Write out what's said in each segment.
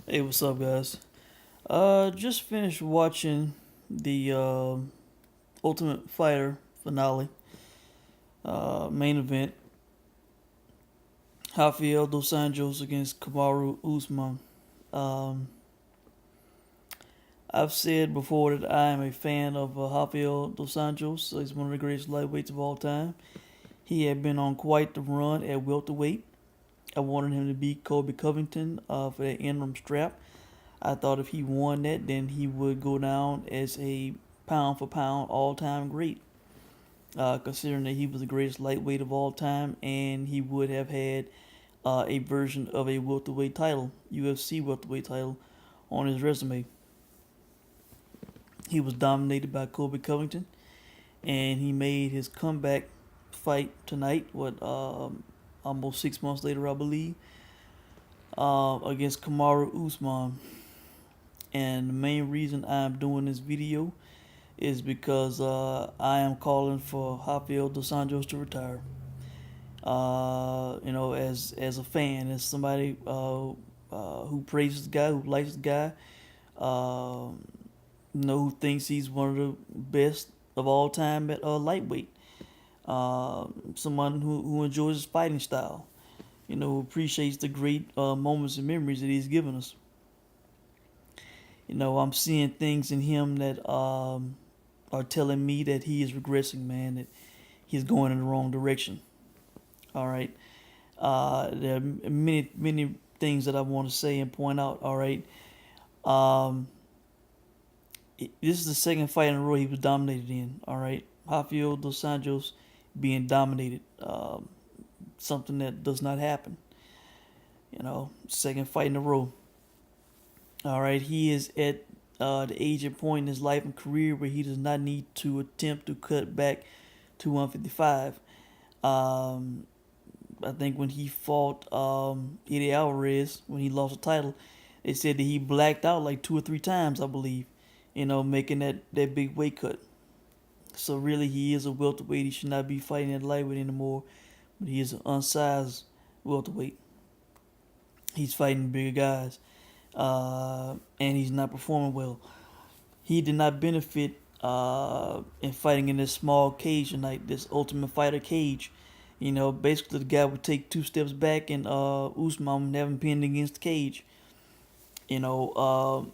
Hey, what's up, guys? Just finished watching the Ultimate Fighter finale, main event. Rafael Dos Anjos against Kamaru Usman. Um, I've said before that I am a fan of Rafael Dos Anjos. He's one of the greatest lightweights of all time. He had been on quite the run at welterweight. I wanted him to beat Colby Covington for that interim strap. I thought if he won that, then he would go down as a pound for pound all time great. Considering that he was the greatest lightweight of all time, and he would have had a version of a welterweight title, UFC welterweight title, on his resume. He was dominated by Colby Covington, and he made his comeback fight tonight. Almost 6 months later, I believe, against Kamaru Usman. And the main reason I'm doing this video is because I am calling for Rafael Dos Anjos to retire. As a fan, as somebody who praises the guy, who likes the guy, uh, who thinks he's one of the best of all time at lightweight. Someone who enjoys his fighting style. Who appreciates the great moments and memories that he's given us. I'm seeing things in him that are telling me that he is regressing, man. That he's going in the wrong direction. All right. There are many things that I want to say and point out. All right. Um, this is the second fight in a row he was dominated in. All right. Rafael Dos Anjos being dominated. Something that does not happen. Second fight in a row. All right. He is at the age and point in his life and career where he does not need to attempt to cut back to 155. Um, I think when he fought Eddie Alvarez, when he lost the title, they said that he blacked out like 2 or 3 times, I believe, making that big weight cut. So really, he is a welterweight. He should not be fighting at lightweight anymore, but he is an unsized welterweight. He's fighting bigger guys, and he's not performing well. He did not benefit in fighting in this small cage tonight, this Ultimate Fighter cage. Basically the guy would take 2 steps back and Usman would have him pinned against the cage. You know,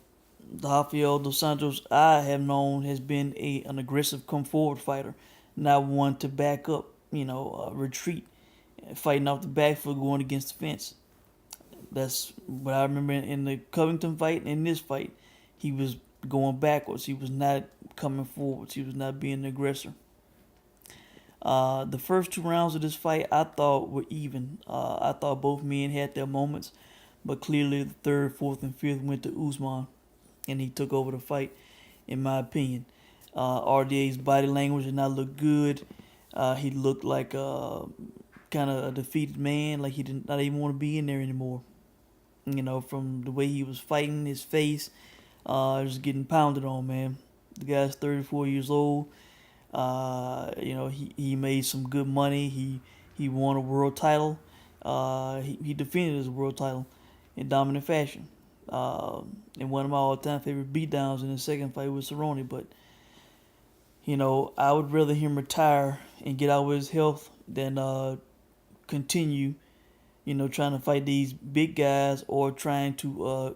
Rafael Dos Santos I have known has been an aggressive come forward fighter, not one to back up, retreat, fighting off the back foot going against the fence. That's what I remember in the Covington fight and in this fight. He was going backwards. He was not coming forwards. He was not being an aggressor. The first 2 rounds of this fight I thought were even. I thought both men had their moments, but clearly the third, fourth, and fifth went to Usman, and he took over the fight, in my opinion. RDA's body language did not look good. He looked like kind of a defeated man, like he did not even want to be in there anymore. From the way he was fighting, his face, just getting pounded on, man. The guy's 34 years old. He made some good money. He won a world title. He defended his world title in dominant fashion. In one of my all-time favorite beatdowns in the second fight with Cerrone. But I would rather him retire and get out with his health than continue. Trying to fight these big guys or trying to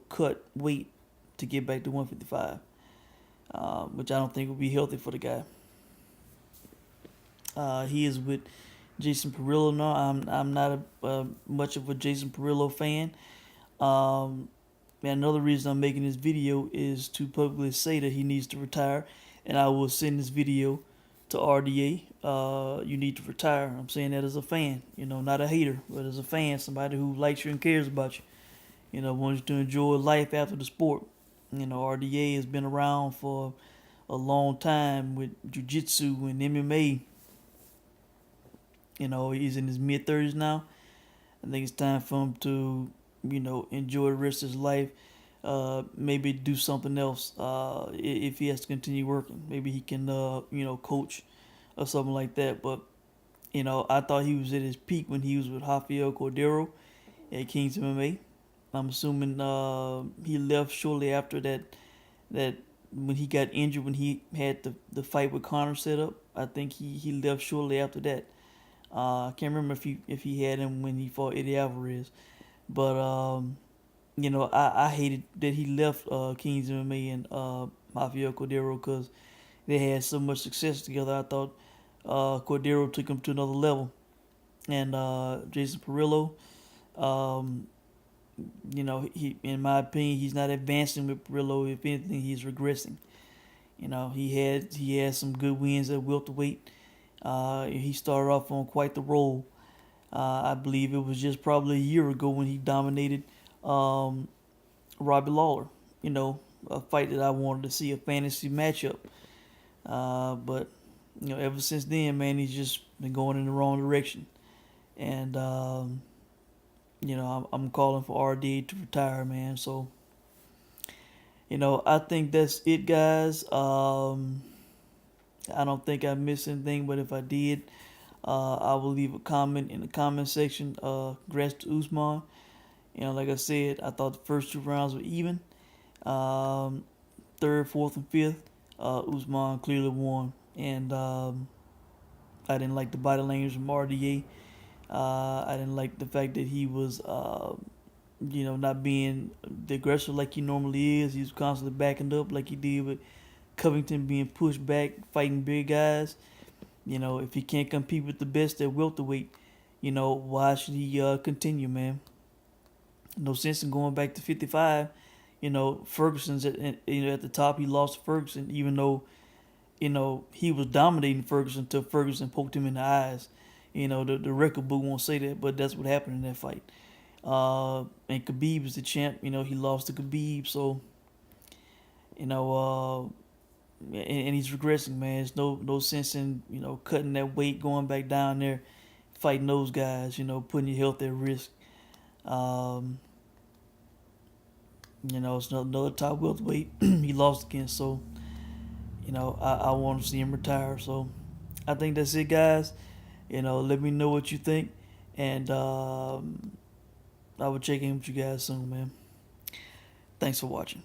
cut weight to get back to 155, which I don't think would be healthy for the guy. He is with Jason Perillo now. I'm not much of a Jason Perillo fan. And another reason I'm making this video is to publicly say that he needs to retire, and I will send this video to RDA. You need to retire. I'm saying that as a fan, not a hater, but as a fan, somebody who likes you and cares about you. Wants you to enjoy life after the sport. RDA has been around for a long time with jiu-jitsu and MMA. He's in his mid-30s now. I think it's time for him to, enjoy the rest of his life. Maybe do something else if he has to continue working. Maybe he can, coach or something like that. But, I thought he was at his peak when he was with Rafael Cordero at King's MMA. I'm assuming he left shortly after that when he got injured when he had the fight with Conor set up. I think he left shortly after that. I can't remember if he had him when he fought Eddie Alvarez, but I hated that he left Kings MMA and Mafia Cordero because they had so much success together. I thought Cordero took him to another level, and Jason Perillo, um, he in my opinion he's not advancing with Perillo. If anything, he's regressing. He had some good wins at welterweight. He started off on quite the roll. I believe it was just probably a year ago when he dominated um, Robbie Lawler. A fight that I wanted to see, a fantasy matchup. But ever since then, man, he's just been going in the wrong direction. And I'm calling for RDA to retire, man. So I think that's it, guys. I don't think I missed anything, but if I did, I will leave a comment in the comment section. Congrats to Usman. Like I said, I thought the first two rounds were even. Third, fourth, and fifth, Usman clearly won. And I didn't like the body language from RDA. I didn't like the fact that he was, not being the aggressor like he normally is. He was constantly backing up like he did with Covington being pushed back, fighting big guys. If he can't compete with the best at welterweight, why should he continue, man? No sense in going back to 55. Ferguson's at the top. He lost to Ferguson, even though he was dominating Ferguson until Ferguson poked him in the eyes. The record book won't say that, but that's what happened in that fight. And Khabib is the champ. He lost to Khabib, so and he's regressing, man. There's no sense in cutting that weight, going back down there, fighting those guys. Putting your health at risk. It's another top welterweight he lost against, so I want to see him retire. So I think that's it, guys. Let me know what you think, and I will check in with you guys soon, man. Thanks for watching.